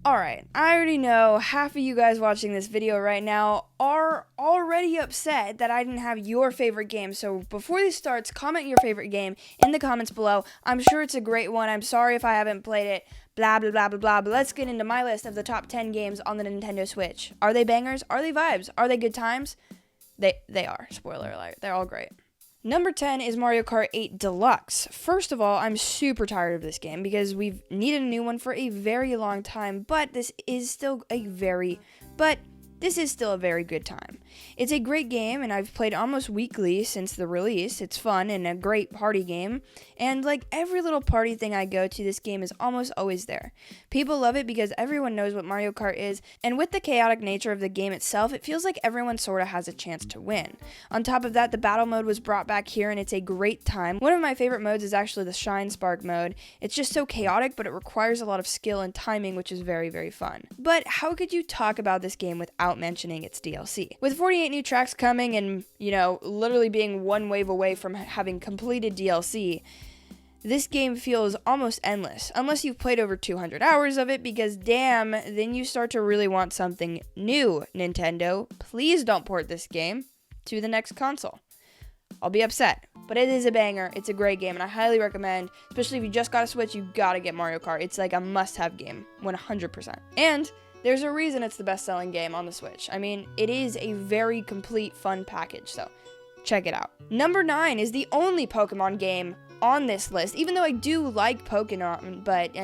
Alright, I already know half of you guys watching this video right now are already upset that I didn't have your favorite game, so before this starts, comment your favorite game in the comments below. I'm sure it's a great one. I'm sorry if I haven't played it, blah blah blah blah blah, but let's get into my list of the top 10 games on the Nintendo Switch. Are they bangers? Are they vibes? Are they good times? They are. Spoiler alert. They're all great. Number 10 is Mario Kart 8 Deluxe. First of all, I'm super tired of this game because we've needed a new one for a very long time, but this is still a very good time. It's a great game, and I've played almost weekly since the release. It's fun and a great party game, and like every little party thing I go to, this game is almost always there. People love it because everyone knows what Mario Kart is, and with the chaotic nature of the game itself, it feels like everyone sorta has a chance to win. On top of that, the battle mode was brought back here, and it's a great time. One of my favorite modes is actually the Shine Spark mode. It's just so chaotic, but it requires a lot of skill and timing, which is very, very fun. But how could you talk about this game without mentioning its DLC? With 48 new tracks coming and, literally being one wave away from having completed DLC, this game feels almost endless, unless you've played over 200 hours of it, because damn, then you start to really want something new. Nintendo, please don't port this game to the next console. I'll be upset, but it is a banger. It's a great game, and I highly recommend, especially if you just got a Switch, you gotta get Mario Kart. It's like a must-have game, 100%. And there's a reason it's the best-selling game on the Switch. I mean, it is a very complete, fun package, so check it out. Number 9 is the only Pokemon game on this list, even though I do like Pokemon, but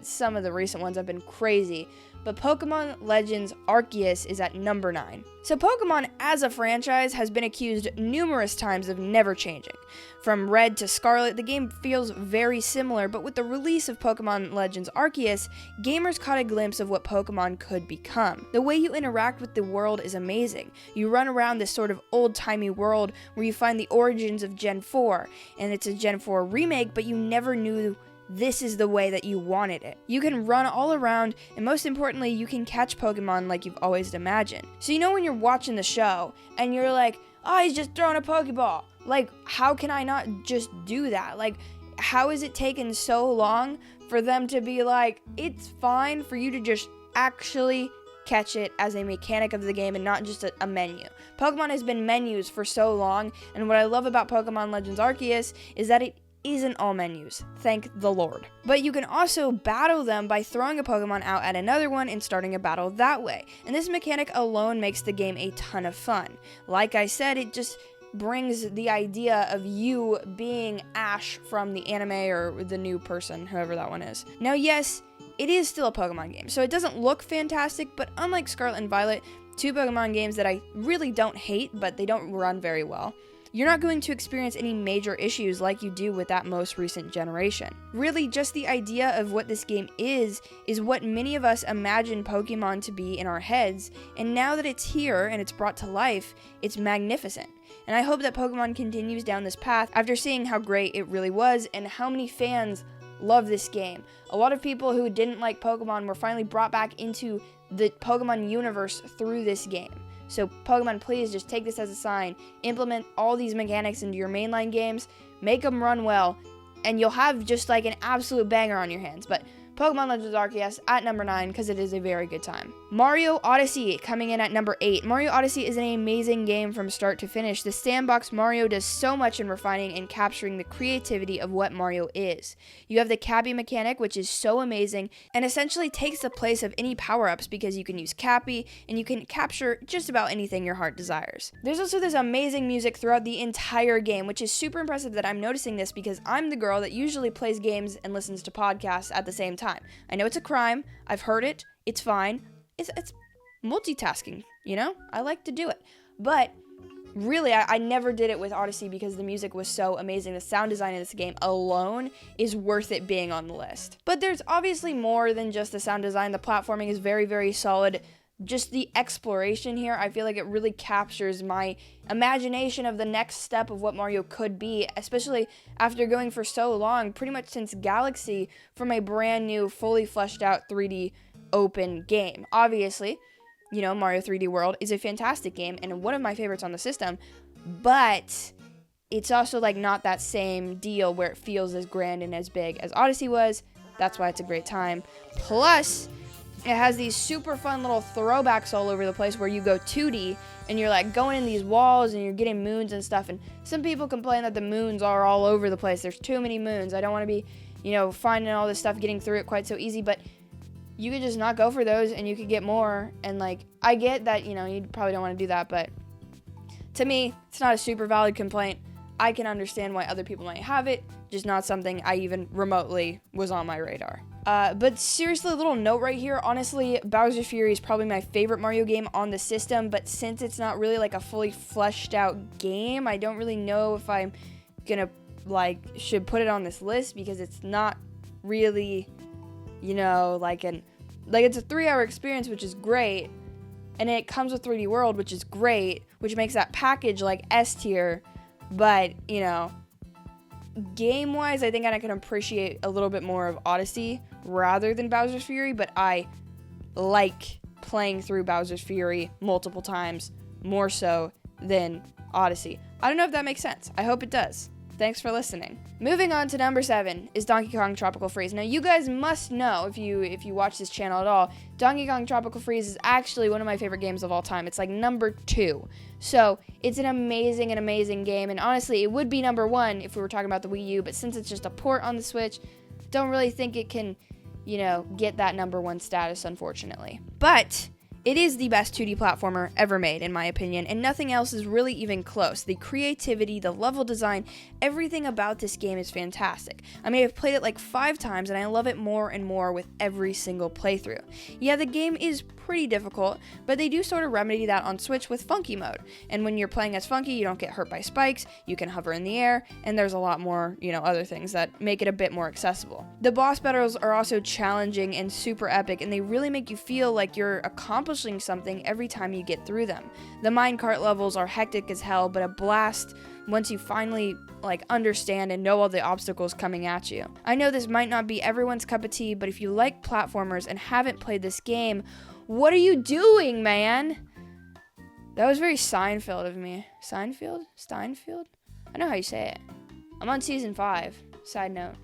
some of the recent ones have been crazy. But Pokemon Legends Arceus is at number 9. So Pokemon as a franchise has been accused numerous times of never changing. From Red to Scarlet, the game feels very similar, but with the release of Pokemon Legends Arceus, gamers caught a glimpse of what Pokemon could become. The way you interact with the world is amazing. You run around this sort of old-timey world where you find the origins of Gen 4, and it's a Gen 4 remake, but you never knew this is the way that you wanted it. You can run all around, and most importantly, you can catch Pokemon like you've always imagined. So when you're watching the show, and you're like, oh, he's just throwing a Pokeball. Like, how can I not just do that? Like, how is it taken so long for them to be like, it's fine for you to just actually catch it as a mechanic of the game and not just a menu. Pokemon has been menus for so long, and what I love about Pokemon Legends Arceus is that it isn't all menus, thank the Lord. But you can also battle them by throwing a Pokemon out at another one and starting a battle that way. And this mechanic alone makes the game a ton of fun. Like I said, it just brings the idea of you being Ash from the anime or the new person, whoever that one is. Now, yes, it is still a Pokemon game, so it doesn't look fantastic, but unlike Scarlet and Violet, two Pokemon games that I really don't hate, but they don't run very well, you're not going to experience any major issues like you do with that most recent generation. Really, just the idea of what this game is what many of us imagine Pokemon to be in our heads, and now that it's here and it's brought to life, it's magnificent. And I hope that Pokemon continues down this path after seeing how great it really was and how many fans love this game. A lot of people who didn't like Pokemon were finally brought back into the Pokemon universe through this game. So Pokemon, please just take this as a sign, implement all these mechanics into your mainline games, make them run well, and you'll have just like an absolute banger on your hands. But Pokemon Legends Arceus at number 9 because it is a very good time. Mario Odyssey coming in at number 8. Mario Odyssey is an amazing game from start to finish. The sandbox Mario does so much in refining and capturing the creativity of what Mario is. You have the Cappy mechanic, which is so amazing and essentially takes the place of any power-ups because you can use Cappy and you can capture just about anything your heart desires. There's also this amazing music throughout the entire game, which is super impressive that I'm noticing this because I'm the girl that usually plays games and listens to podcasts at the same time. I know it's a crime. I've heard it. It's fine. It's multitasking, I like to do it. But really, I never did it with Odyssey because the music was so amazing. The sound design in this game alone is worth it being on the list. But there's obviously more than just the sound design. The platforming is very, very solid. Just the exploration here, I feel like it really captures my imagination of the next step of what Mario could be, especially after going for so long, pretty much since Galaxy, from a brand new, fully fleshed out 3D open game. Obviously, Mario 3D World is a fantastic game and one of my favorites on the system, but it's also like not that same deal where it feels as grand and as big as Odyssey was. That's why it's a great time. Plus, it has these super fun little throwbacks all over the place where you go 2D and you're like going in these walls and you're getting moons and stuff. And some people complain that the moons are all over the place. There's too many moons. I don't want to be, finding all this stuff, getting through it quite so easy. But you could just not go for those and you could get more. And like, I get that, you probably don't want to do that. But to me, it's not a super valid complaint. I can understand why other people might have it. Just not something I even remotely was on my radar. But seriously, a little note right here. Honestly, Bowser's Fury is probably my favorite Mario game on the system, but since it's not really like a fully fleshed out game, I don't really know if I'm gonna should put it on this list because it's not really, it's a 3-hour experience, which is great, and it comes with 3D World, which is great, which makes that package like S tier, but game-wise, I think I can appreciate a little bit more of Odyssey rather than Bowser's Fury, but I like playing through Bowser's Fury multiple times more so than Odyssey. I don't know if that makes sense. I hope it does. Thanks for listening. Moving on to number 7 is Donkey Kong Tropical Freeze. Now, you guys must know, if you watch this channel at all, Donkey Kong Tropical Freeze is actually one of my favorite games of all time. It's like number 2. So, it's an amazing game, and honestly, it would be number 1 if we were talking about the Wii U, but since it's just a port on the Switch, don't really think it can, get that number 1 status, unfortunately. But it is the best 2D platformer ever made, in my opinion, and nothing else is really even close. The creativity, the level design, everything about this game is fantastic. I mean, I've played it like 5 times, and I love it more and more with every single playthrough. Yeah, the game is pretty difficult, but they do sort of remedy that on Switch with Funky mode. And when you're playing as Funky, you don't get hurt by spikes, you can hover in the air, and there's a lot more, other things that make it a bit more accessible. The boss battles are also challenging and super epic, and they really make you feel like you're accomplishing something every time you get through them. The minecart levels are hectic as hell, but a blast once you finally understand and know all the obstacles coming at you. I know this might not be everyone's cup of tea, but if you like platformers and haven't played this game, what are you doing, man? That was very Seinfeld of me. Seinfeld? Steinfeld? I know how you say it. I'm on season 5. Side note.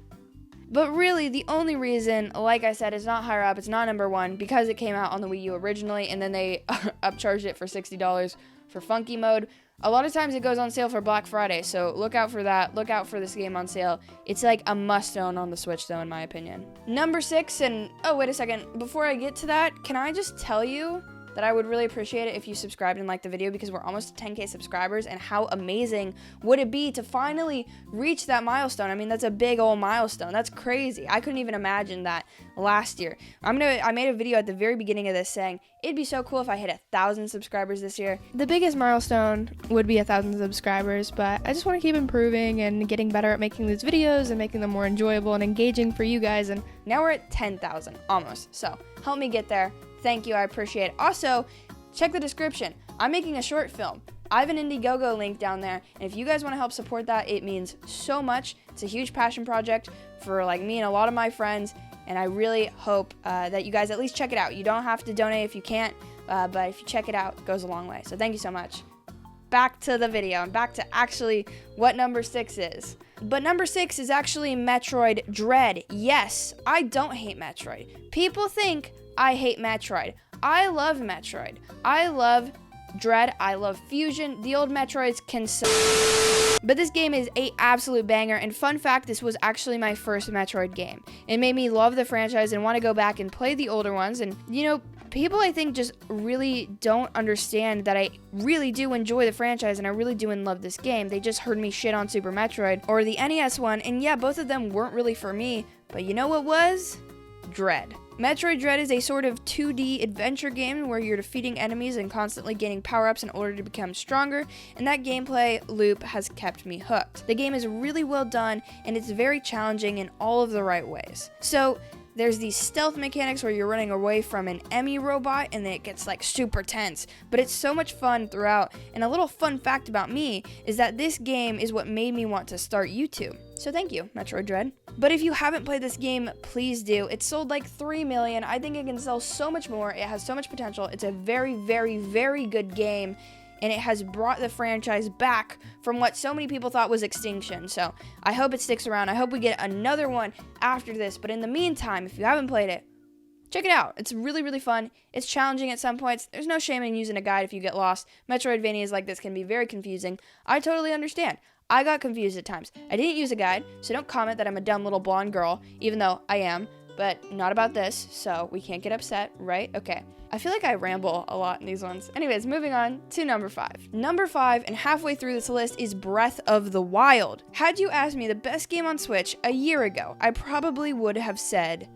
But really, the only reason, like I said, it's not higher up, it's not number 1, because it came out on the Wii U originally, and then they upcharged it for $60 for Funky mode. A lot of times it goes on sale for Black Friday, so look out for that. Look out for this game on sale. It's like a must-own on the Switch, though, in my opinion. Number 6, and oh, wait a second. Before I get to that, can I just tell you that I would really appreciate it if you subscribed and liked the video, because we're almost to 10K subscribers, and how amazing would it be to finally reach that milestone? I mean, that's a big old milestone. That's crazy. I couldn't even imagine that last year. I made a video at the very beginning of this saying it'd be so cool if I hit 1,000 subscribers this year. The biggest milestone would be 1,000 subscribers, but I just want to keep improving and getting better at making these videos and making them more enjoyable and engaging for you guys. And now we're at 10,000 almost. So help me get there. Thank you, I appreciate it. Also, check the description. I'm making a short film. I have an Indiegogo link down there, and if you guys want to help support that, it means so much. It's a huge passion project for me and a lot of my friends, and I really hope that you guys at least check it out. You don't have to donate if you can't, but if you check it out, it goes a long way. So thank you so much. Back to the video, and back to actually what number 6 is. But number 6 is actually Metroid Dread. Yes, I don't hate Metroid. People think I hate Metroid. I love Metroid. I love Dread. I love Fusion. The old Metroids can suck. But this game is an absolute banger, and fun fact, this was actually my first Metroid game. It made me love the franchise and want to go back and play the older ones, and people I think just really don't understand that I really do enjoy the franchise and I really do love this game. They just heard me shit on Super Metroid or the NES one, and yeah, both of them weren't really for me, but you know what was? Dread. Metroid Dread is a sort of 2D adventure game where you're defeating enemies and constantly gaining power-ups in order to become stronger, and that gameplay loop has kept me hooked. The game is really well done, and it's very challenging in all of the right ways. So, there's these stealth mechanics where you're running away from an Emmy robot and it gets super tense, but it's so much fun throughout. And a little fun fact about me is that this game is what made me want to start YouTube. So thank you, Metroid Dread. But if you haven't played this game, please do. It sold 3 million. I think it can sell so much more. It has so much potential. It's a very, very, very good game. and it has brought the franchise back from what so many people thought was extinction. So I hope it sticks around. I hope we get another one after this. But in the meantime, if you haven't played it, check it out. It's really, really fun. It's challenging at some points. There's no shame in using a guide if you get lost. Metroidvanias like this can be very confusing. I totally understand. I got confused at times. I didn't use a guide, so don't comment that I'm a dumb little blonde girl, even though I am, but not about this, so we can't get upset, right? Okay. I feel like I ramble a lot in these ones. Anyways, moving on to number 5. Number 5, and halfway through this list, is Breath of the Wild. Had you asked me the best game on Switch a year ago, I probably would have said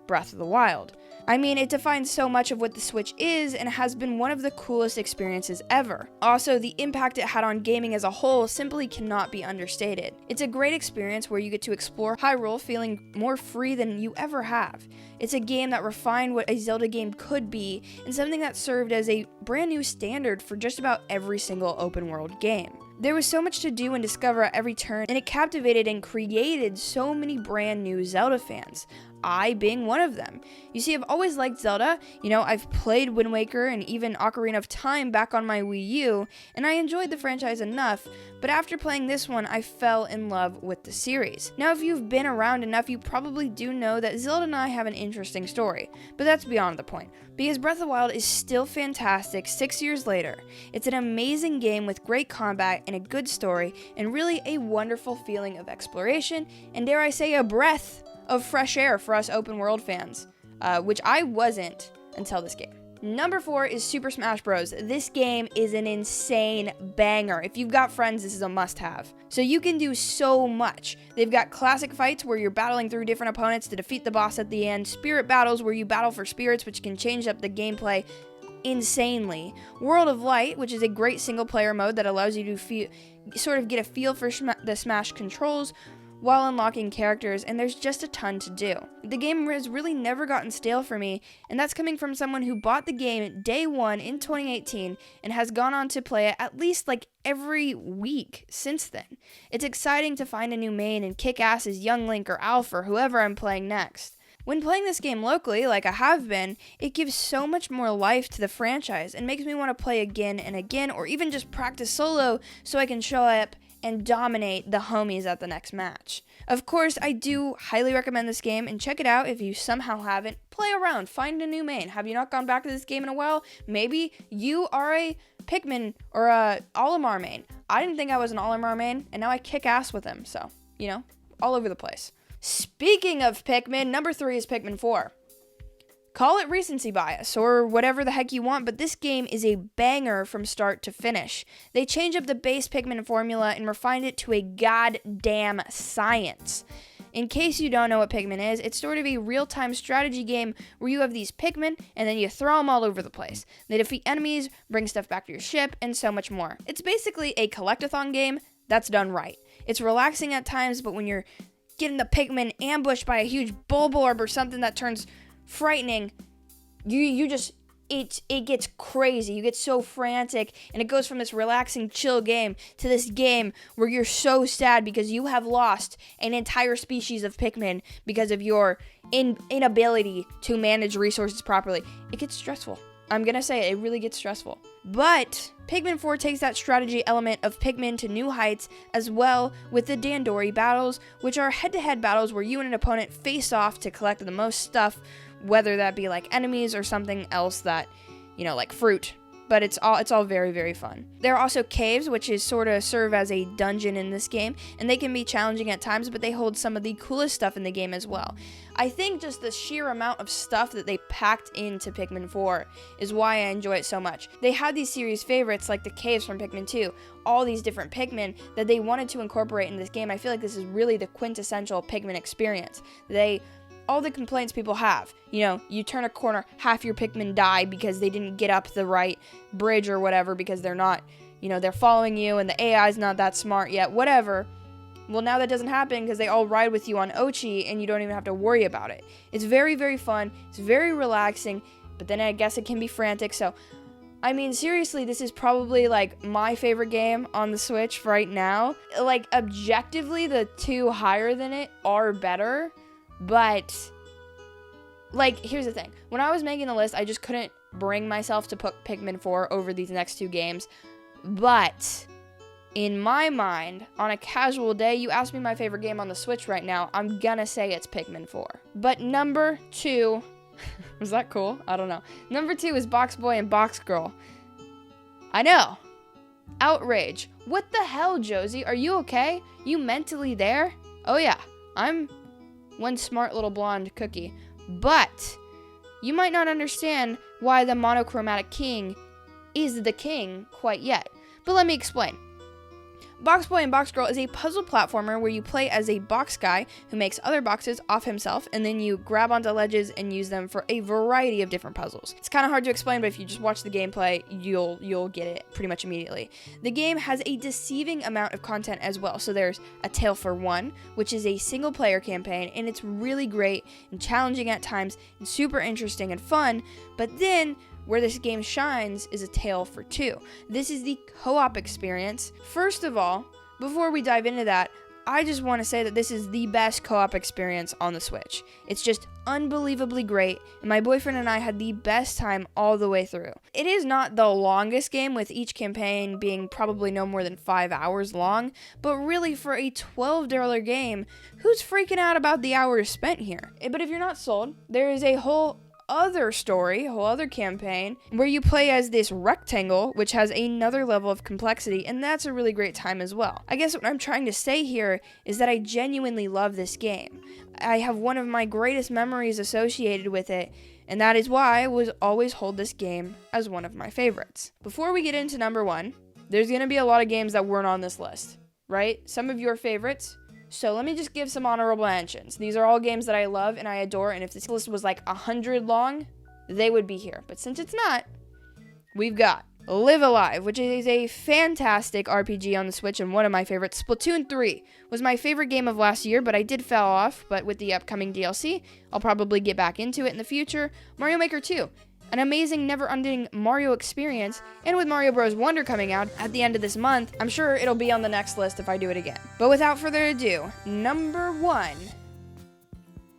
Breath of the Wild. I mean, it defines so much of what the Switch is and has been one of the coolest experiences ever. Also, the impact it had on gaming as a whole simply cannot be understated. It's a great experience where you get to explore Hyrule feeling more free than you ever have. It's a game that refined what a Zelda game could be and something that served as a brand new standard for just about every single open world game. There was so much to do and discover at every turn, and it captivated and created so many brand new Zelda fans. I being one of them. You see, I've always liked Zelda. I've played Wind Waker and even Ocarina of Time back on my Wii U, and I enjoyed the franchise enough, but after playing this one, I fell in love with the series. Now, if you've been around enough, you probably do know that Zelda and I have an interesting story, but that's beyond the point, because Breath of the Wild is still fantastic 6 years later. It's an amazing game with great combat and a good story, and really a wonderful feeling of exploration, and dare I say, a breath of fresh air for us open world fans, which I wasn't until this game. Number 4 is Super Smash Bros. This game is an insane banger. If you've got friends, this is a must-have. So you can do so much. They've got classic fights where you're battling through different opponents to defeat the boss at the end, spirit battles where you battle for spirits, which can change up the gameplay insanely, World of Light, which is a great single-player mode that allows you to get a feel for the Smash controls, while unlocking characters, and there's just a ton to do. The game has really never gotten stale for me, and that's coming from someone who bought the game day one in 2018 and has gone on to play it at least every week since then. It's exciting to find a new main and kick ass as young Link or Alph or whoever I'm playing next. When playing this game locally, like I have been, it gives so much more life to the franchise and makes me want to play again and again, or even just practice solo so I can show up and dominate the homies at the next match. Of course, I do highly recommend this game, and check it out if you somehow haven't. Play around, find a new main. Have you not gone back to this game in a while? Maybe you are a Pikmin or a Olimar main. I didn't think I was an Olimar main, and now I kick ass with him, so, all over the place. Speaking of Pikmin, number 3 is Pikmin 4. Call it recency bias or whatever the heck you want, but this game is a banger from start to finish. They changed up the base Pikmin formula and refined it to a goddamn science. In case you don't know what Pikmin is, it's sort of a real-time strategy game where you have these Pikmin and then you throw them all over the place. They defeat enemies, bring stuff back to your ship, and so much more. It's basically a collect-a-thon game that's done right. It's relaxing at times, but when you're getting the Pikmin ambushed by a huge Bulborb or something that turns frightening, it gets crazy. You get so frantic, and it goes from this relaxing, chill game to this game where you're so sad because you have lost an entire species of Pikmin because of your inability to manage resources properly. It gets stressful. I'm gonna say it really gets stressful. But Pikmin 4 takes that strategy element of Pikmin to new heights, as well with the Dandori battles, which are head-to-head battles where you and an opponent face off to collect the most stuff, whether that be enemies or something else that, like fruit. But it's all very, very fun. There are also caves, which is sort of serve as a dungeon in this game, and they can be challenging at times, but they hold some of the coolest stuff in the game as well. I think just the sheer amount of stuff that they packed into Pikmin 4 is why I enjoy it so much. They had these series favorites like the caves from Pikmin 2, all these different Pikmin that they wanted to incorporate in this game. I feel like this is really the quintessential Pikmin experience. All the complaints people have, you turn a corner, half your Pikmin die because they didn't get up the right bridge or whatever because they're not, they're following you and the AI's not that smart yet, whatever. Well, now that doesn't happen because they all ride with you on Ochi and you don't even have to worry about it. It's very, very fun. It's very relaxing, but then I guess it can be frantic. So, seriously, this is probably my favorite game on the Switch right now. Objectively, the two higher than it are better. But, here's the thing. When I was making the list, I just couldn't bring myself to put Pikmin 4 over these next two games. But in my mind, on a casual day, you ask me my favorite game on the Switch right now, I'm gonna say it's Pikmin 4. But number 2, was that cool? I don't know. Number 2 is Box Boy and Box Girl. I know. Outrage. What the hell, Josie? Are you okay? You mentally there? Oh yeah, I'm one smart little blonde cookie. But you might not understand why the monochromatic king is the king quite yet. But let me explain. Box Boy and Box Girl is a puzzle platformer where you play as a box guy who makes other boxes off himself, and then you grab onto ledges and use them for a variety of different puzzles. It's kind of hard to explain, but if you just watch the gameplay, you'll get it pretty much immediately. The game has a deceiving amount of content as well. So there's A Tale for One, which is a single player campaign, and it's really great and challenging at times and super interesting and fun. But then where this game shines is A Tale for Two. This is the co-op experience. First of all, before we dive into that, I just want to say that this is the best co-op experience on the Switch. It's just unbelievably great, and my boyfriend and I had the best time all the way through. It is not the longest game, with each campaign being probably no more than 5 hours long, but really for a $12 game, who's freaking out about the hours spent here? But if you're not sold, there is a whole other campaign where you play as this rectangle, which has another level of complexity, and that's a really great time as well. I guess what I'm trying to say here is that I genuinely love this game. I have one of my greatest memories associated with it, and that is why I will always hold this game as one of my favorites. Before we get into number 1, there's going to be a lot of games that weren't on this list, right? Some of your favorites. So let me just give some honorable mentions. These are all games that I love and I adore, and if this list was like 100 long, they would be here. But since it's not, we've got Live Alive, which is a fantastic RPG on the Switch and one of my favorites. Splatoon 3 was my favorite game of last year, but I did fell off. But with the upcoming DLC, I'll probably get back into it in the future. Mario Maker 2. An amazing, never-ending Mario experience, and with Mario Bros. Wonder coming out at the end of this month, I'm sure it'll be on the next list if I do it again. But without further ado, number 1.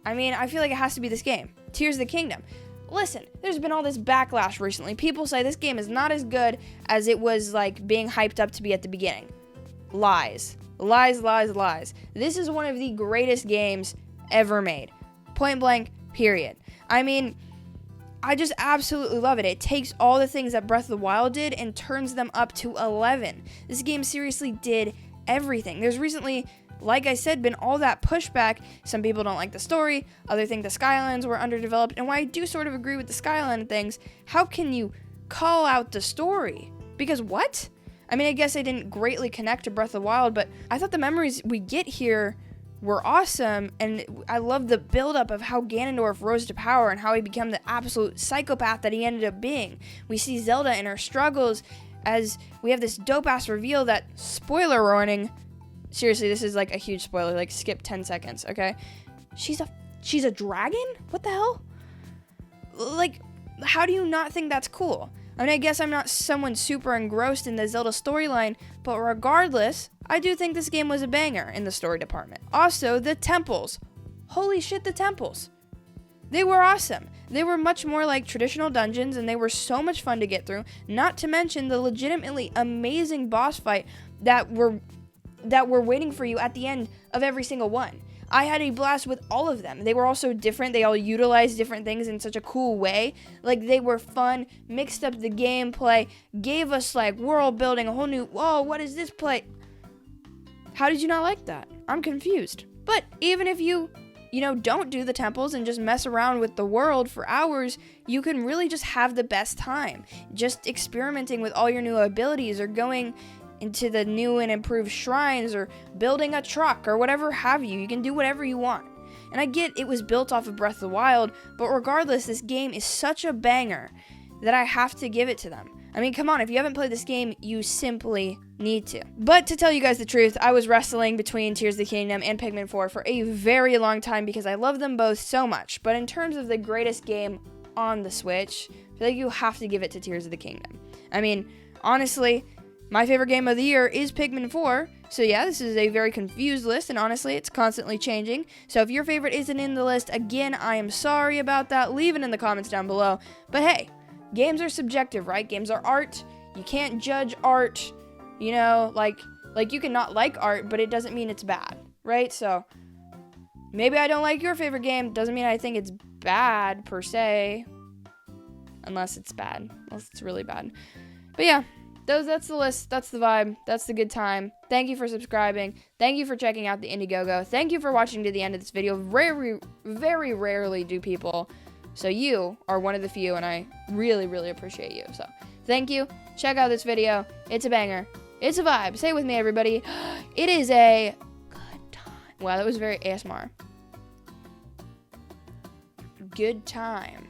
I feel like it has to be this game, Tears of the Kingdom. Listen, there's been all this backlash recently. People say this game is not as good as it was like being hyped up to be at the beginning. Lies. Lies, lies, lies. This is one of the greatest games ever made. Point blank, period. I just absolutely love it. It takes all the things that Breath of the Wild did and turns them up to 11. This game seriously did everything. There's recently, like I said, been all that pushback. Some people don't like the story. Others think the Skylines were underdeveloped. And while I do sort of agree with the Skyline things, how can you call out the story? Because what? I guess I didn't greatly connect to Breath of the Wild, but I thought the memories we get here were awesome, and I love the buildup of how Ganondorf rose to power and how he became the absolute psychopath that he ended up being. We see Zelda in her struggles as we have this dope-ass reveal that, spoiler warning, seriously, this is like a huge spoiler, like skip 10 seconds, okay? She's a dragon? What the hell? Like, how do you not think that's cool? I guess I'm not someone super engrossed in the Zelda storyline, but regardless, I do think this game was a banger in the story department. Also, the temples. Holy shit, the temples. They were awesome. They were much more like traditional dungeons, and they were so much fun to get through, not to mention the legitimately amazing boss fight that were waiting for you at the end of every single one. I had a blast with all of them. They were all so different. They all utilized different things in such a cool way. Like, they were fun, mixed up the gameplay, gave us, like, world building, a whole new, whoa, what is this play? How did you not like that? I'm confused. But even if you don't do the temples and just mess around with the world for hours, you can really just have the best time. Just experimenting with all your new abilities, or going into the new and improved shrines, or building a truck, or whatever have you. You can do whatever you want. And I get it was built off of Breath of the Wild, but regardless, this game is such a banger that I have to give it to them. Come on, if you haven't played this game, you simply need to. But to tell you guys the truth, I was wrestling between Tears of the Kingdom and Pikmin 4 for a very long time because I love them both so much. But in terms of the greatest game on the Switch, I feel like you have to give it to Tears of the Kingdom. Honestly, my favorite game of the year is Pikmin 4, so yeah, this is a very confused list, and honestly, it's constantly changing. So if your favorite isn't in the list, again, I am sorry about that. Leave it in the comments down below. But hey, games are subjective, right? Games are art. You can't judge art, you know, like you can not like art, but it doesn't mean it's bad, right? So maybe I don't like your favorite game. Doesn't mean I think it's bad per se. Unless it's bad. Unless it's really bad. But yeah, that's the list. That's the vibe. That's the good time. Thank you for subscribing. Thank you for checking out the Indiegogo. Thank you for watching to the end of this video. Very, very rarely do people. So you are one of the few, and I really, really appreciate you. So thank you. Check out this video. It's a banger. It's a vibe. Say it with me, everybody. It is a good time. Wow, that was very ASMR. Good time.